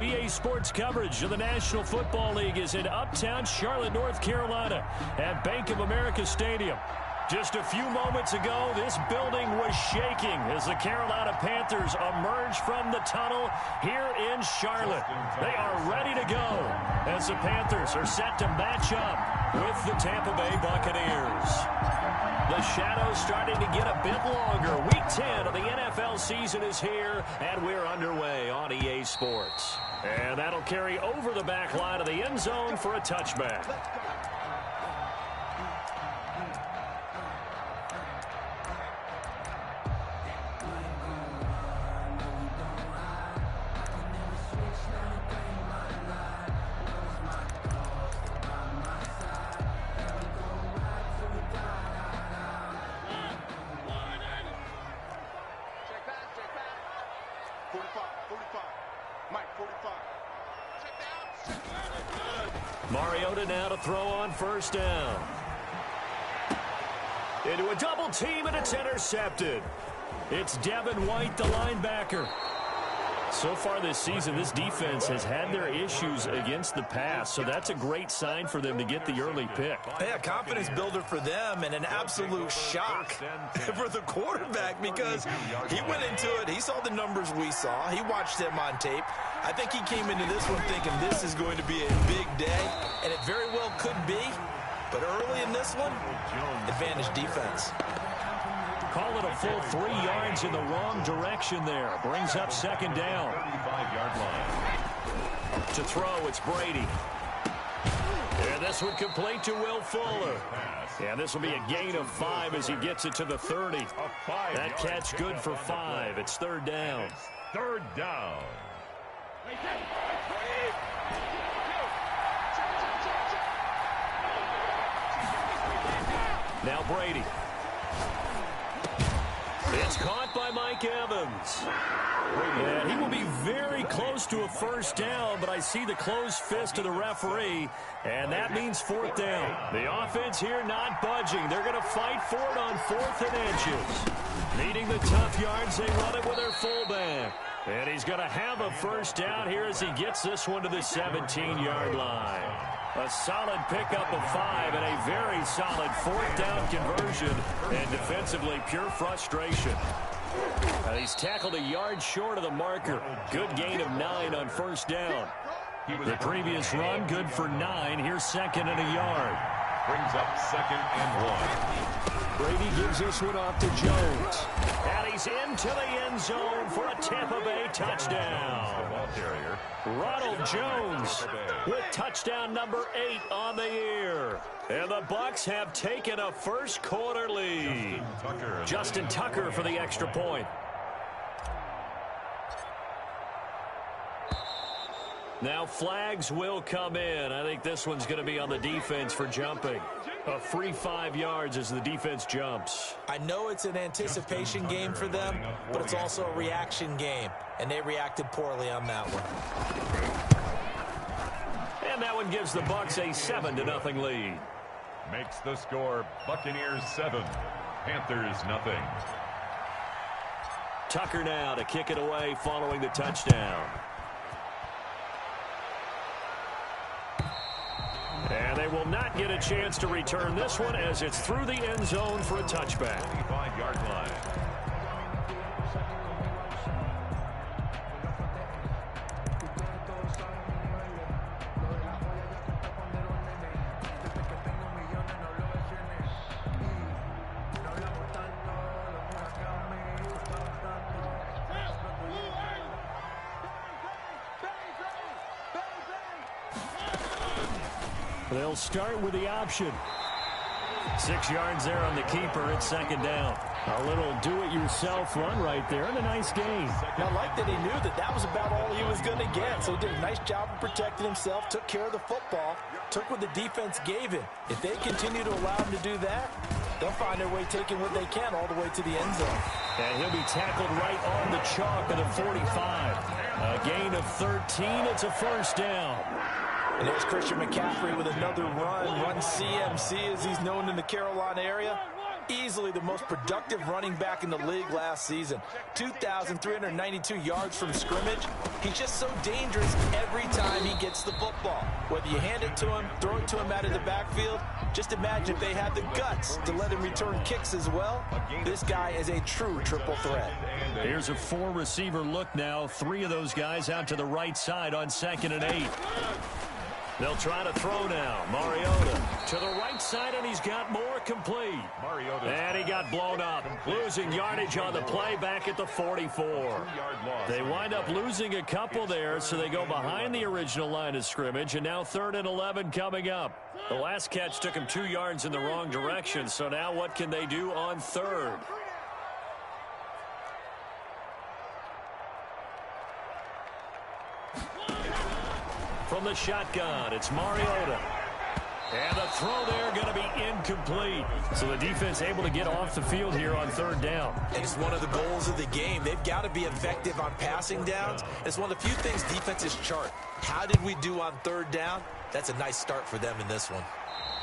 EA Sports coverage of the National Football League is in uptown Charlotte, North Carolina at Bank of America Stadium. Just a few moments ago, this building was shaking as the Carolina Panthers emerged from the tunnel here in Charlotte. They are ready to go as the Panthers are set to match up with the Tampa Bay Buccaneers. The shadow's starting to get a bit longer. Week 10 of the NFL season is here, and we're underway on EA Sports. And that'll carry over the back line of the end zone for a touchback. Mariota now to throw on first down. Into a double team, and it's intercepted. It's Devin White, the linebacker. So far this season, this defense has had their issues against the pass, so that's a great sign for them to get the early pick. Yeah, confidence builder for them and an absolute shock for the quarterback because he went into it. He saw the numbers we saw. He watched them on tape. I think he came into this one thinking this is going to be a big day, and it very well could be. But early in this one, advantage defense. Call it a full 3 yards in the wrong direction there. Brings up second down. 35-yard line. To throw, it's Brady. And this one complete to Will Fuller. And this will be a gain of 5 as he gets it to the 30. That catch good for 5. It's third down. Third down. Now Brady. It's caught by Mike Evans. And he will be very close to a first down, but I see the closed fist of the referee, and that means fourth down. The offense here not budging. They're going to fight for it on 4th and inches. Needing the tough yards, they run it with their fullback. And he's going to have a first down here as he gets this one to the 17-yard line. A solid pickup of 5 and a very solid 4th down conversion. And defensively, pure frustration. He's tackled a yard short of the marker. Good gain of 9 on first down. The previous run, good for 9. Here's second and a yard. Brings up second and 1. Brady gives this one off to Jones. And he's into the end zone for a Tampa Bay touchdown. Ronald Jones with touchdown number 8 on the year. And the Bucs have taken a first quarter lead. Justin Tucker for the extra point. Now flags will come in. I think this one's going to be on the defense for jumping. A free 5 yards as the defense jumps. I know it's an anticipation game for them, but it's also a reaction game, and they reacted poorly on that one. And that one gives the Bucs a 7-0 lead. Makes the score Buccaneers 7, Panthers nothing. Tucker now to kick it away following the touchdown. And they will not get a chance to return this one as it's through the end zone for a touchback. 25-yard line. They'll start with the option. 6 yards there on the keeper. It's second down. A little do-it-yourself run right there and a nice gain. I like that he knew that that was about all he was going to get. So he did a nice job of protecting himself, took care of the football, took what the defense gave him. If they continue to allow him to do that, they'll find their way taking what they can all the way to the end zone. And he'll be tackled right on the chalk of the 45. A gain of 13. It's a first down. And there's Christian McCaffrey with another run CMC as he's known in the Carolina area. Easily the most productive running back in the league last season. 2,392 yards from scrimmage. He's just so dangerous every time he gets the football. Whether you hand it to him, throw it to him out of the backfield, just imagine if they had the guts to let him return kicks as well. This guy is a true triple threat. Here's a 4-receiver look now. 3 of those guys out to the right side on 2nd and 8. They'll try to throw now. Mariota to the right side, and he's got more complete. And he got blown up. Losing yardage on the play back at the 44. They wind up losing a couple there, so they go behind the original line of scrimmage, and now 3rd and 11 coming up. The last catch took him 2 yards in the wrong direction, so now what can they do on 3rd? From the shotgun, it's Mariota. And the throw there going to be incomplete. So the defense able to get off the field here on 3rd down. And it's one of the goals of the game. They've got to be effective on passing downs. It's one of the few things defenses chart. How did we do on 3rd down? That's a nice start for them in this one.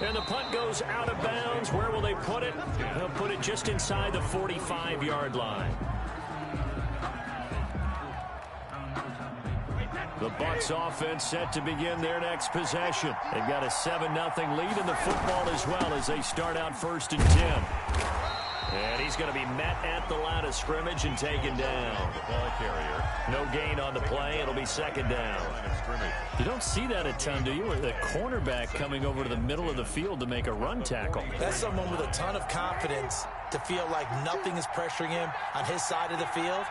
And the punt goes out of bounds. Where will they put it? They'll put it just inside the 45-yard line. The Bucs offense set to begin their next possession. They've got a 7-0 lead in the football as well as they start out 1st and 10. And he's going to be met at the line of scrimmage and taken down. No gain on the play. It'll be 2nd down. You don't see that a ton, do you? With a cornerback coming over to the middle of the field to make a run tackle. That's someone with a ton of confidence to feel like nothing is pressuring him on his side of the field.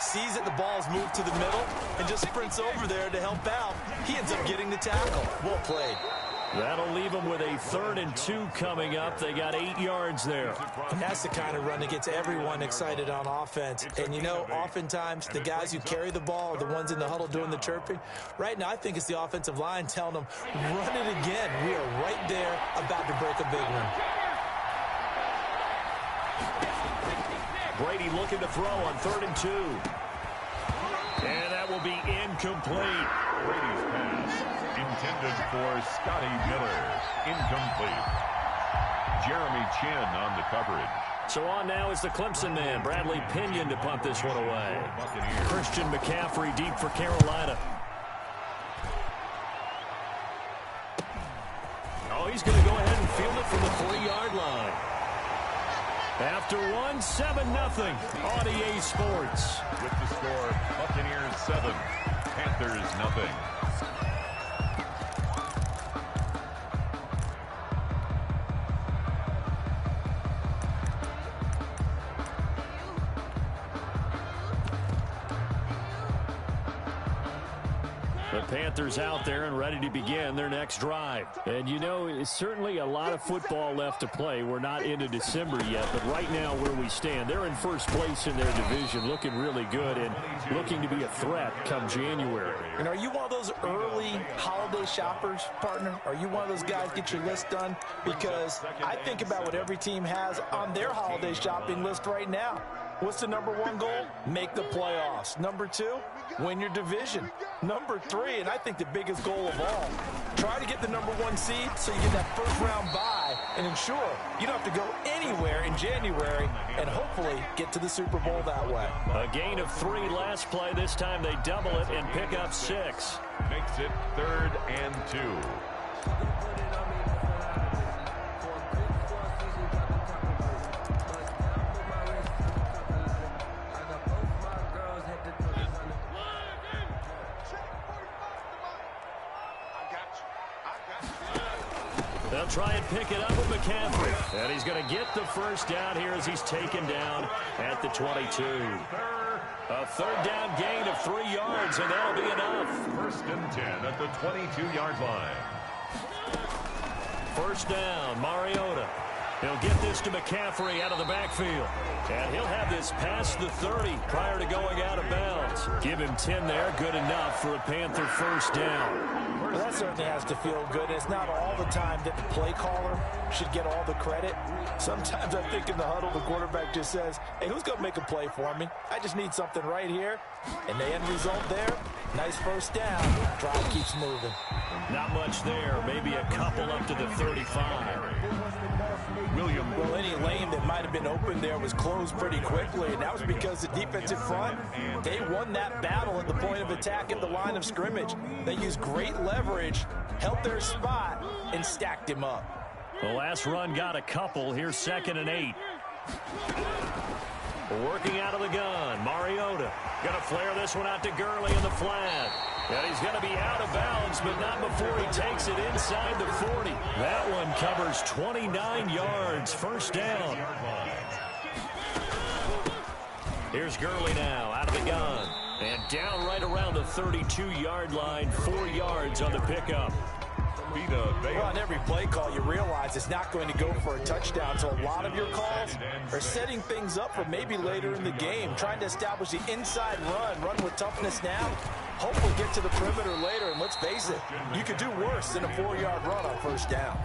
Sees that the ball's moved to the middle and just sprints over there to help out. He ends up getting the tackle. Well played. That'll leave them with a 3rd and 2 coming up. They got 8 yards there. And that's the kind of run that gets everyone excited on offense. And, you know, oftentimes the guys who carry the ball are the ones in the huddle doing the chirping. Right now, I think it's the offensive line telling them, run it again. We are right there about to break a big one. Brady looking to throw on 3rd and 2. And that will be incomplete. Brady's pass intended for Scotty Miller. Incomplete. Jeremy Chin on the coverage. So on now is the Clemson man, Bradley Pinion, to punt this one away. Christian McCaffrey deep for Carolina. Oh, he's going to go ahead and field it from the 3-yard line. After 1, 7-0 on EA Sports. With the score, Buccaneers 7, Panthers 0. The Panthers out there and ready to begin their next drive. And, you know, it's certainly a lot of football left to play. We're not into December yet, but right now where we stand, they're in first place in their division, looking really good and looking to be a threat come January. And are you one of those early holiday shoppers, partner? Are you one of those guys get your list done? Because I think about what every team has on their holiday shopping list right now. What's the #1 goal? Make the playoffs. #2, win your division. #3, and I think the biggest goal of all, try to get the #1 seed so you get that first-round bye and ensure you don't have to go anywhere in January and hopefully get to the Super Bowl that way. A gain of 3 last play. This time they double it and pick up 6. Makes it 3rd and 2. They'll try and pick it up with McCaffrey. And he's going to get the first down here as he's taken down at the 22. A 3rd down gain of 3 yards, and that'll be enough. 1st and 10 at the 22-yard line. 1st down, Mariota. He'll get this to McCaffrey out of the backfield. And he'll have this past the 30 prior to going out of bounds. Give him 10 there, good enough for a Panther 1st down. Well, that certainly has to feel good. It's not all the time that the play caller should get all the credit. Sometimes I think in the huddle, the quarterback just says, hey, who's going to make a play for me? I just need something right here. And the end result there, nice 1st down. Drive keeps moving. Not much there. Maybe a couple up to the 35. Well, any lane that might have been open there was closed pretty quickly, and that was because the defensive front, they won that battle at the point of attack at the line of scrimmage. They used great leverage, held their spot, and stacked him up. The last run got a couple. Here's 2nd and 8. Working out of the gun, Mariota. Going to flare this one out to Gurley in the flat. And he's going to be out of bounds, but not before he takes it inside the 40. That one covers 29 yards. First down. Here's Gurley now out of the gun. And down right around the 32-yard line. 4 yards on the pickup. Well, on every play call, you realize it's not going to go for a touchdown. So a lot of your calls are setting things up for maybe later in the game, trying to establish the inside run with toughness now. Hope we'll get to the perimeter later, and let's face it, you could do worse than a 4-yard run on first down.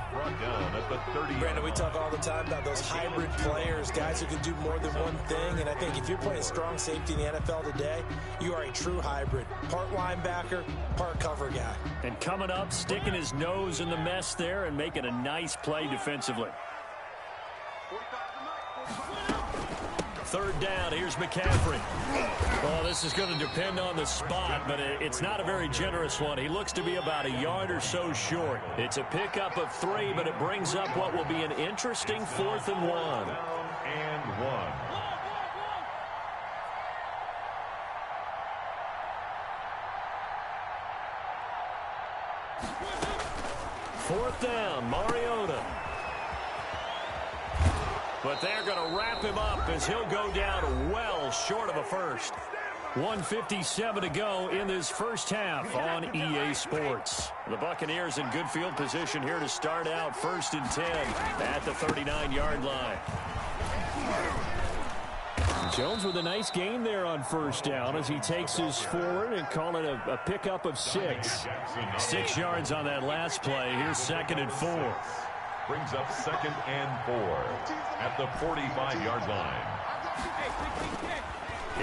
Brandon, we talk all the time about those hybrid players, guys who can do more than one thing, and I think if you're playing strong safety in the NFL today, you are a true hybrid. Part linebacker, part cover guy. And coming up, sticking his nose in the mess there and making a nice play defensively. 3rd down, here's McCaffrey. Well, this is going to depend on the spot, but it's not a very generous one. He looks to be about a yard or so short. It's a pickup of 3, but it brings up what will be an interesting 4th and 1. Fourth down, Mariota. But they're going to wrap him up as he'll go down well short of a first. 1:57 to go in this first half on EA Sports. The Buccaneers in good field position here to start out 1st and 10 at the 39-yard line. Jones with a nice gain there on first down as he takes his forward and call it a pickup of 6. 6 yards on that last play. Here's 2nd and 4. Brings up 2nd and 4 at the 45-yard line.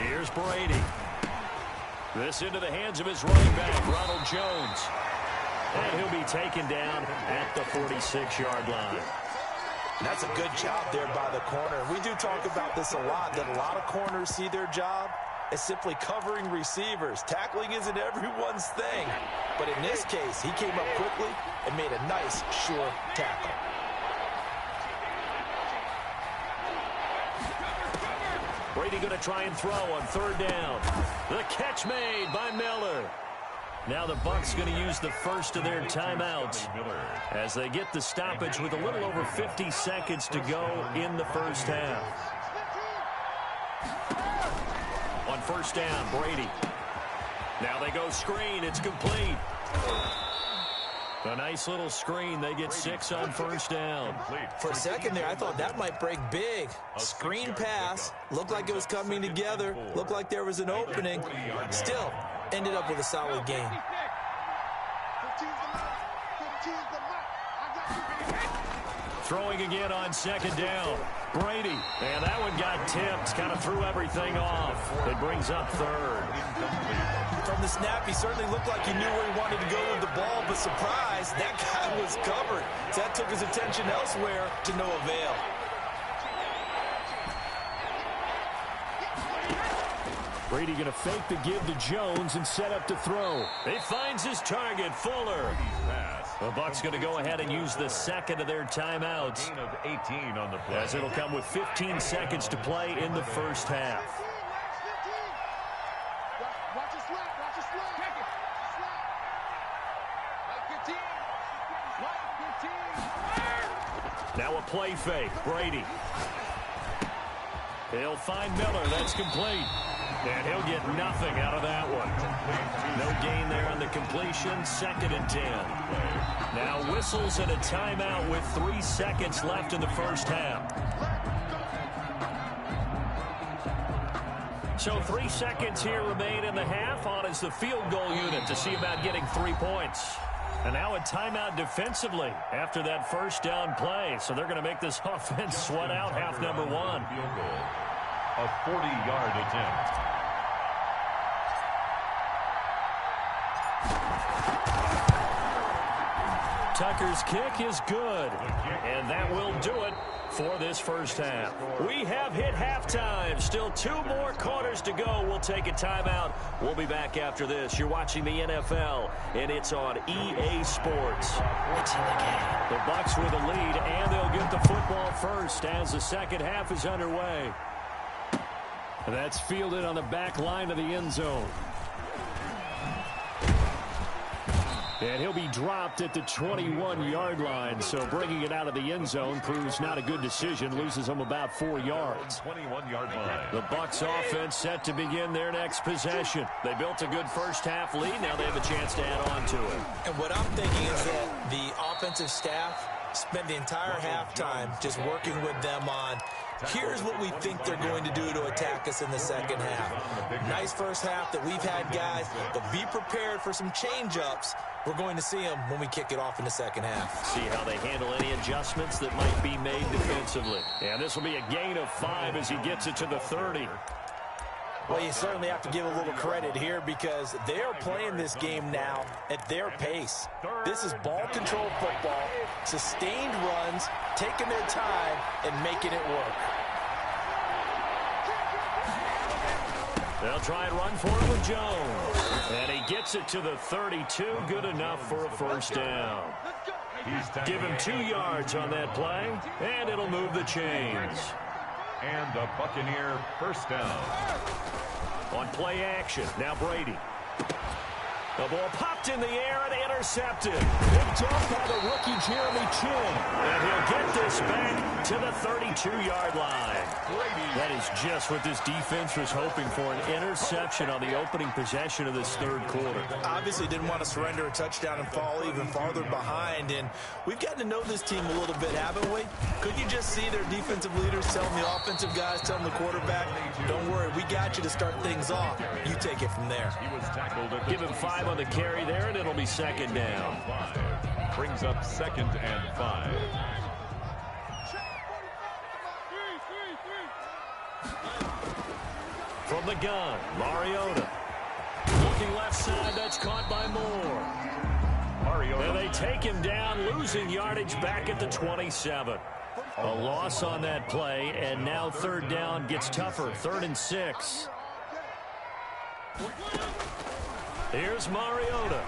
Here's Brady. This into the hands of his running back, Ronald Jones. And he'll be taken down at the 46-yard line. That's a good job there by the corner. We do talk about this a lot, that a lot of corners see their job as simply covering receivers. Tackling isn't everyone's thing. But in this case, he came up quickly and made a nice, sure tackle. Brady going to try and throw on 3rd down. The catch made by Miller. Now the Bucs going to use the first of their timeouts as they get the stoppage with a little over 50 seconds to go in the first half. On 1st down, Brady. Now they go screen. It's complete. A nice little screen. They get 6 on 1st down. For a second there, I thought that might break big. Screen pass. Looked like it was coming together. Looked like there was an opening. Still, ended up with a solid gain. Throwing again on 2nd down. Brady. And that one got tipped. Kind of threw everything off. It brings up 3rd. From the snap, he certainly looked like he knew where he wanted to go with the ball, but surprise, that guy was covered. So that took his attention elsewhere to no avail. Brady going to fake the give to Jones and set up to throw. He finds his target, Fuller. The Bucs going to go ahead and use the 2nd of their timeouts. Gain of 18 on the play. As it'll come with 15 seconds to play in the first half. Now a play fake. Brady. He'll find Miller. That's complete. And he'll get nothing out of that one. No gain there on the completion. 2nd and 10. Now whistles and a timeout with 3 seconds left in the first half. So 3 seconds here remain in the half. On is the field goal unit to see about getting 3 points. And now a timeout defensively after that first down play. So they're going to make this offense sweat out half number 1. Field goal. A 40-yard attempt. Tucker's kick is good. And that will do it for this first half. We have hit halftime. Still 2 more quarters to go. We'll take a timeout. We'll be back after this. You're watching the NFL, and it's on EA Sports. It's in the game. The Bucs with a lead, and they'll get the football first as the second half is underway. That's fielded on the back line of the end zone. And he'll be dropped at the 21-yard line, so bringing it out of the end zone proves not a good decision, loses him about 4 yards. 21-yard line. The Bucs offense set to begin their next possession. They built a good first-half lead. Now they have a chance to add on to it. And what I'm thinking is that the offensive staff spent the entire halftime just working with them on, here's what we think they're going to do to attack us in the second half. Nice first half that we've had, guys, but be prepared for some change-ups. We're going to see them when we kick it off in the second half. See how they handle any adjustments that might be made defensively. And this will be a gain of 5 as he gets it to the 30. Well, you certainly have to give a little credit here because they are playing this game now at their pace. This is ball control football, sustained runs, taking their time, and making it work. They'll try and run for it with Jones. And he gets it to the 32. Good enough for a first down. Give him 2 yards on that play, and it'll move the chains. And a Buccaneer first down. On play action, now Brady. The ball popped in the air and intercepted. Picked off by the rookie Jeremy Chin. And he'll get this back to the 32-yard line. That is just what this defense was hoping for, an interception on the opening possession of this third quarter. Obviously didn't want to surrender a touchdown and fall even farther behind. And we've gotten to know this team a little bit, haven't we? Could you just see their defensive leaders telling the offensive guys, telling the quarterback, don't worry, we got you to start things off. You take it from there. Give him 5 on the carry there, and it'll be second down. Brings up 2nd and 5. From the gun, Mariota. Looking left side, that's caught by Moore. Mariota. And they take him down, losing yardage back at the 27. A loss on that play, and now third down gets tougher, 3rd and 6. Here's Mariota.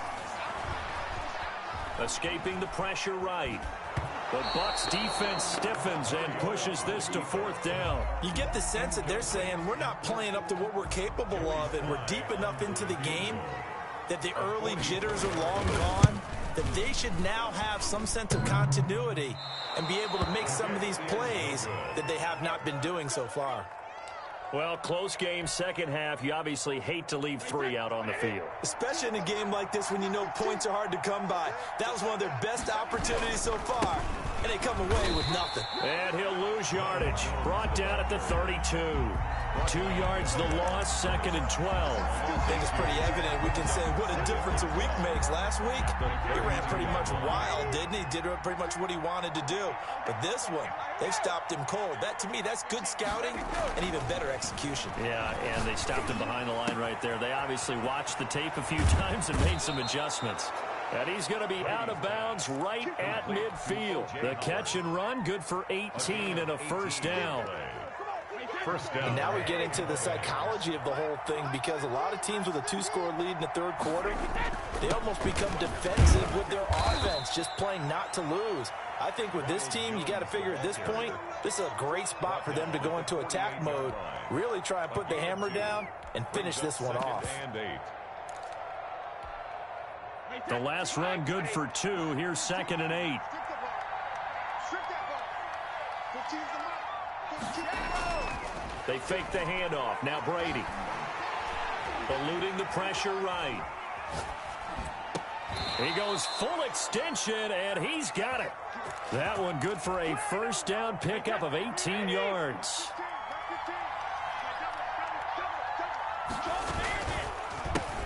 Escaping the pressure right. The Bucs defense stiffens and pushes this to 4th down. You get the sense that they're saying we're not playing up to what we're capable of, and we're deep enough into the game that the early jitters are long gone, that they should now have some sense of continuity and be able to make some of these plays that they have not been doing so far. Well, close game, second half. You obviously hate to leave 3 out on the field. Especially in a game like this when you know points are hard to come by. That was one of their best opportunities so far, and they come away with nothing. And he'll lose yardage. Brought down at the 32. 2 yards the loss, 2nd and 12. I think it's pretty evident. We can say what a difference a week makes. Last week, he ran pretty much wild, didn't he? Did pretty much what he wanted to do. But this one, they've stopped him cold. That, to me, that's good scouting and even better execution. Yeah, and they stopped him behind the line right there. They obviously watched the tape a few times and made some adjustments. And he's going to be out of bounds right at midfield. The catch and run, good for 18 and a first down. First down. And now we get into the psychology of the whole thing, because a lot of teams with a 2-score lead in the third quarter, they almost become defensive with their offense, just playing not to lose. I think with this team, you got to figure at this point, this is a great spot for them to go into attack mode, really try and put the hammer down and finish this one off. The last run good for 2. Here's 2nd and 8. They fake the handoff. Now Brady. Eluding the pressure right. He goes full extension, and he's got it. That one good for a first down pickup of 18 yards.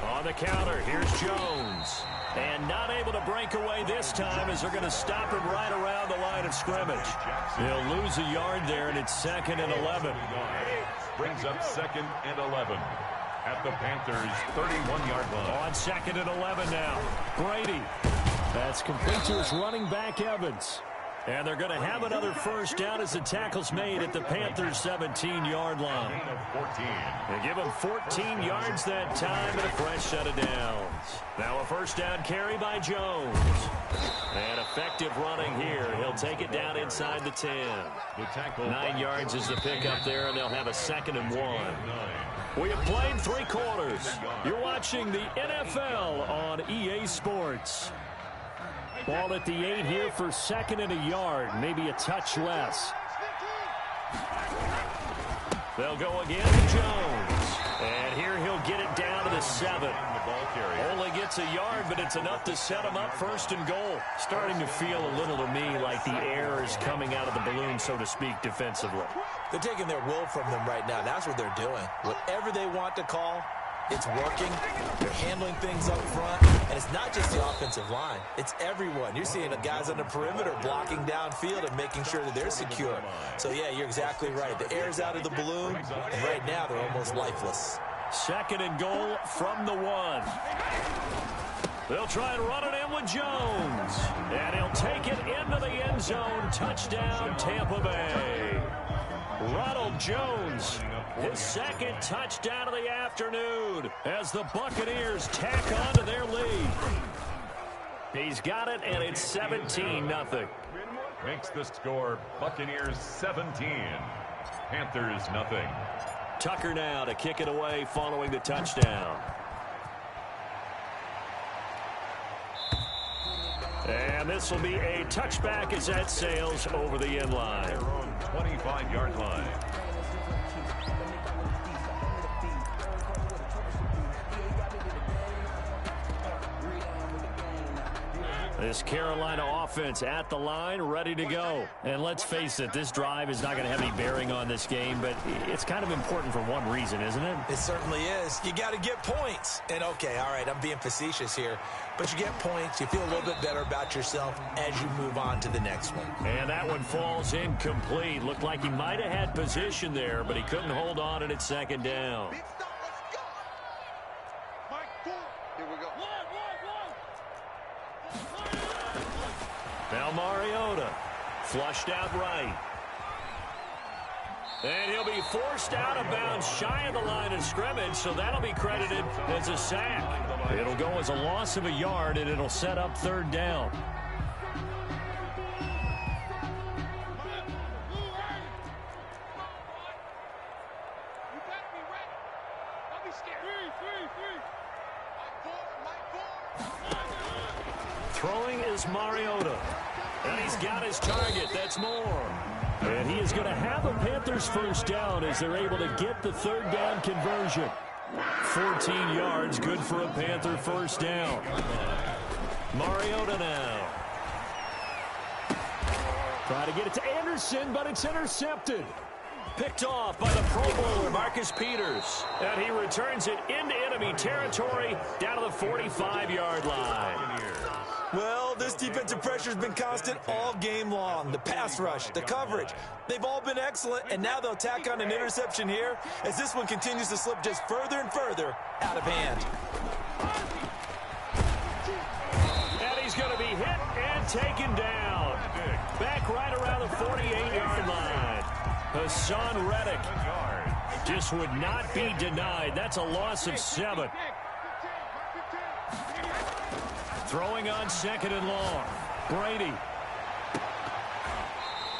On the counter, here's Jones. And not able to break away this time as they're going to stop him right around the line of scrimmage. They'll lose a yard there, and it's 2nd and 11. Brings up 2nd and 11 at the Panthers' 31-yard line. On 2nd and 11 now. Brady. That's complete to his running back, Evans. And they're going to have another first down as the tackle's made at the Panthers' 17-yard line. They give him 14 yards that time and a fresh set of downs. Now a first down carry by Jones. And effective running here. He'll take it down inside the 10. 9 yards is the pickup there, and they'll have a 2nd and 1. We have played 3 quarters. You're watching the NFL on EA Sports. Ball at the 8 here for 2nd and a yard, maybe a touch less. They'll go again to Jones. And here he'll get it down to the 7. Only gets a yard, but it's enough to set him up 1st and goal. Starting to feel a little to me like the air is coming out of the balloon, so to speak, defensively. They're taking their will from them right now. That's what they're doing. Whatever they want to call, it's working. They're handling things up front. And it's not just the offensive line. It's everyone. You're seeing the guys on the perimeter blocking downfield and making sure that they're secure. So, yeah, you're exactly right. The air's out of the balloon, and right now they're almost lifeless. 2nd and goal from the 1. They'll try and run it in with Jones. And he'll take it into the end zone. Touchdown, Tampa Bay. Ronald Jones, his 2nd touchdown of the afternoon as the Buccaneers tack on to their lead. He's got it, and it's 17-0. Makes the score Buccaneers 17, Panthers nothing. Tucker now to kick it away following the touchdown. And this will be a touchback as that sails over the end line. Their own 25-yard line. This Carolina offense at the line, ready to go. And let's face it, this drive is not going to have any bearing on this game, but it's kind of important for one reason, isn't it? It certainly is. You got to get points. And, okay, all right, I'm being facetious here, but you get points, you feel a little bit better about yourself as you move on to the next one. And that one falls incomplete. Looked like he might have had position there, but he couldn't hold on, and it's 2nd down. Now Mariota, flushed out right. And he'll be forced out of bounds shy of the line of scrimmage, so that'll be credited as a sack. It'll go as a loss of a yard, and it'll set up 3rd down. Throwing is Mariota. And he's got his target. That's Moore. And he is going to have a Panthers first down as they're able to get the 3rd down conversion. 14 yards, good for a Panther first down. Mariota now. Try to get it to Anderson, but it's intercepted. Picked off by the Pro Bowler, Marcus Peters. And he returns it into enemy territory down to the 45-yard line. Well, this defensive pressure has been constant all game long. The pass rush, the coverage, they've all been excellent, and now they'll tack on an interception here as this one continues to slip just further and further out of hand. And he's going to be hit and taken down. Back right around the 48-yard line. Hassan Reddick just would not be denied. That's a loss of 7. Throwing on 2nd and long. Brady.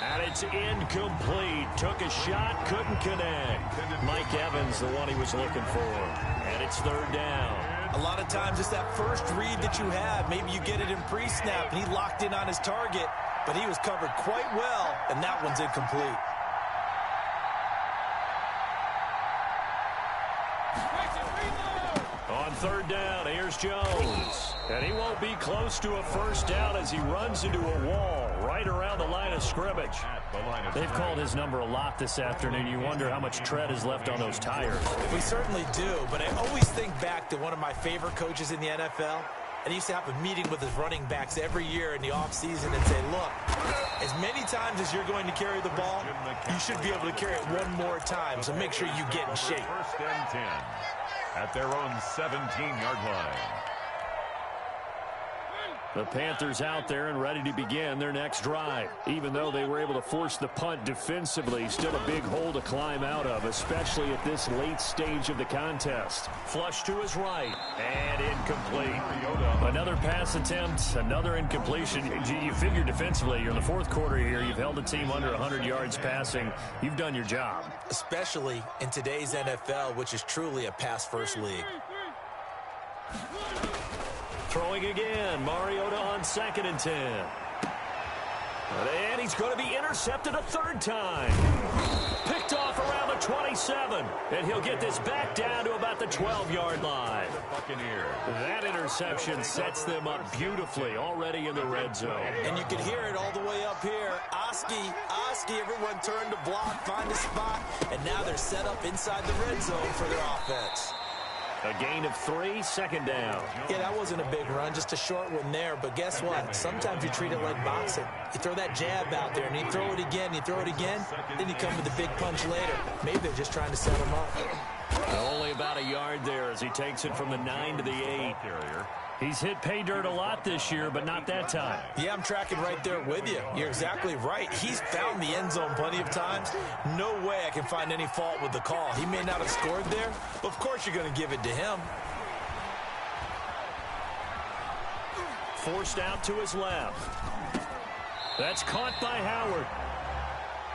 And it's incomplete. Took a shot, couldn't connect. Mike Evans, the one he was looking for. And it's 3rd down. A lot of times it's that first read that you have. Maybe you get it in pre-snap, and he locked in on his target, but he was covered quite well, and that one's incomplete. On 3rd down, here's Jones. And he won't be close to a first down as he runs into a wall right around the line of scrimmage. They've called his number a lot this afternoon. You wonder how much tread is left on those tires. We certainly do, but I always think back to one of my favorite coaches in the NFL. And he used to have a meeting with his running backs every year in the offseason and say, look, as many times as you're going to carry the ball, you should be able to carry it one more time, so make sure you get in shape. 1st and 10 at their own 17-yard line. The Panthers out there and ready to begin their next drive. Even though they were able to force the punt defensively, still a big hole to climb out of, especially at this late stage of the contest. Flush to his right and incomplete. Another pass attempt, another incompletion. You figure defensively, you're in the fourth quarter here. You've held the team under 100 yards passing. You've done your job. Especially in today's NFL, which is truly a pass-first league. Throwing again, Mariota on 2nd and 10. And he's going to be intercepted a third time. Picked off around the 27. And he'll get this back down to about the 12-yard line. That interception sets them up beautifully already in the red zone. And you can hear it all the way up here. Oski, everyone turned to block, find a spot. And now they're set up inside the red zone for their offense. A gain of 3, 2nd down. Yeah, that wasn't a big run, just a short one there. But guess what? Sometimes you treat it like boxing. You throw that jab out there, and you throw it again, then you come with a big punch later. Maybe they're just trying to set him up. Only about a yard there as he takes it from the 9 to the 8. He's hit pay dirt a lot this year, but not that time. Yeah, I'm tracking right there with you. You're exactly right. He's found the end zone plenty of times. No way I can find any fault with the call. He may not have scored there, but of course you're going to give it to him. Forced out to his left. That's caught by Howard.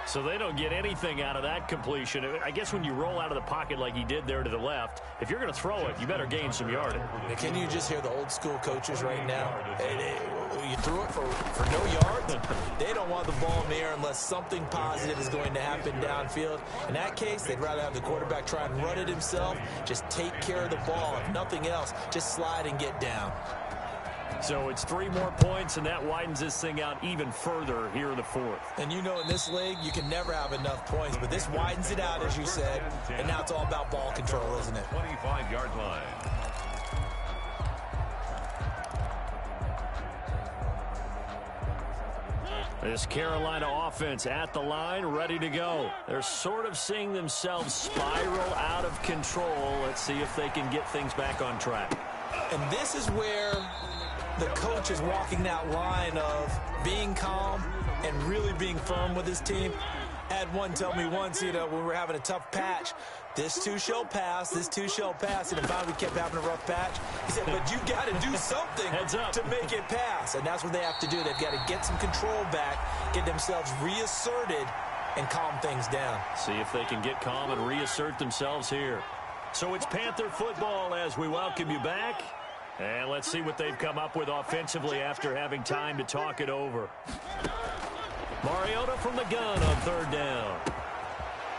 So they don't get anything out of that completion. I guess when you roll out of the pocket like he did there to the left, if you're going to throw it, you better gain some yardage. Can you just hear the old school coaches right now? You threw it for no yards? They don't want the ball in the air unless something positive is going to happen downfield. In that case, they'd rather have the quarterback try and run it himself. Just take care of the ball. If nothing else, just slide and get down. So it's 3 more points, and that widens this thing out even further here in the fourth. And you know in this league, you can never have enough points, but this widens it out, as you said, and now it's all about ball control, isn't it? 25-yard line. This Carolina offense at the line, ready to go. They're sort of seeing themselves spiral out of control. Let's see if they can get things back on track. And this is where the coach is walking that line of being calm and really being firm with his team. I had one tell me once, when we were having a tough patch, this too shall pass, this too shall pass. And finally we kept having a rough patch. He said, but you got to do something to make it pass. And that's what they have to do. They've got to get some control back, get themselves reasserted, and calm things down. See if they can get calm and reassert themselves here. So it's Panther football as we welcome you back. And let's see what they've come up with offensively after having time to talk it over. Mariota from the gun on 3rd down.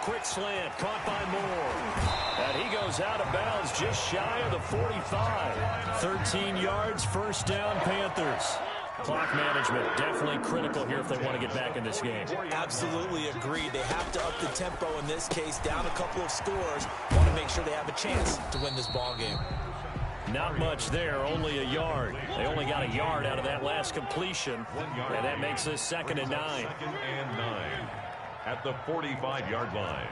Quick slant caught by Moore. And he goes out of bounds just shy of the 45. 13 yards, 1st down, Panthers. Clock management definitely critical here if they want to get back in this game. Absolutely agreed. They have to up the tempo in this case, down a couple of scores. Want to make sure they have a chance to win this ball game. Not much there, only a yard. They only got a yard out of that last completion, and that makes this 2nd and 9. 2nd and 9 at the 45-yard line.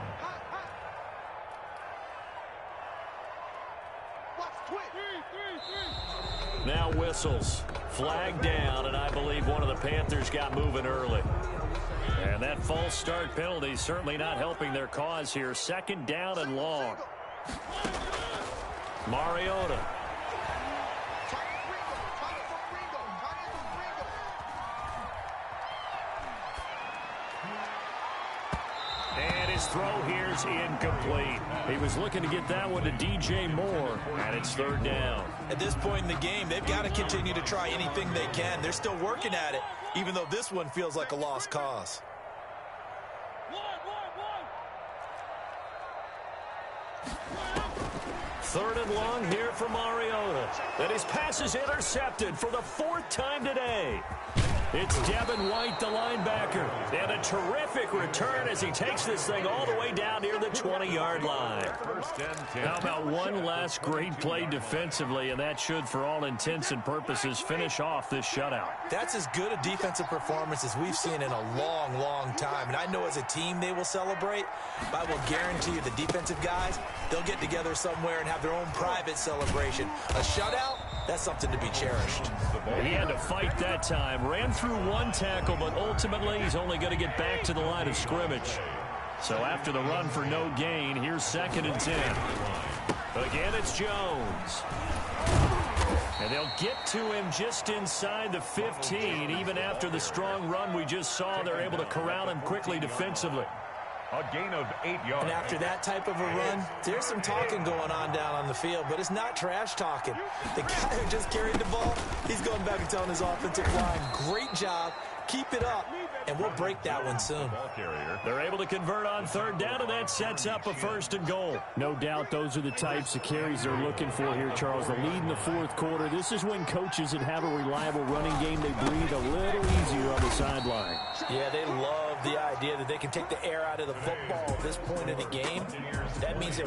Now whistles. Flag down, and I believe one of the Panthers got moving early. And that false start penalty certainly not helping their cause here. 2nd down and long. Mariota. And his throw here's incomplete. He was looking to get that one to DJ Moore, and it's 3rd down. At this point in the game, they've got to continue to try anything they can. They're still working at it, even though this one feels like a lost cause. Third and long here for Mariota. And his pass is intercepted for the 4th time today. It's Devin White, the linebacker. And a terrific return as he takes this thing all the way down near the 20-yard line. How about one last great play defensively, and that should, for all intents and purposes, finish off this shutout. That's as good a defensive performance as we've seen in a long, long time. And I know as a team they will celebrate, but I will guarantee you the defensive guys, they'll get together somewhere and have their own private celebration. A shutout, that's something to be cherished. He had to fight that time. Ran through one tackle, but ultimately he's only going to get back to the line of scrimmage. So after the run for no gain, here's 2nd and 10. Again, it's Jones. And they'll get to him just inside the 15. Even after the strong run we just saw, they're able to corral him quickly defensively. A gain of 8 yards. And after that type of a run, there's some talking going on down on the field, but it's not trash talking. The guy who just carried the ball, he's going back and telling his offensive line, great job, keep it up, and we'll break that one soon. They're able to convert on 3rd down, and that sets up a 1st and goal. No doubt those are the types of carries they're looking for here, Charles. The lead in the 4th quarter. This is when coaches that have a reliable running game, they breathe a little easier on the sideline. Yeah, they love the idea that they can take the air out of the football at this point of the game. That means they're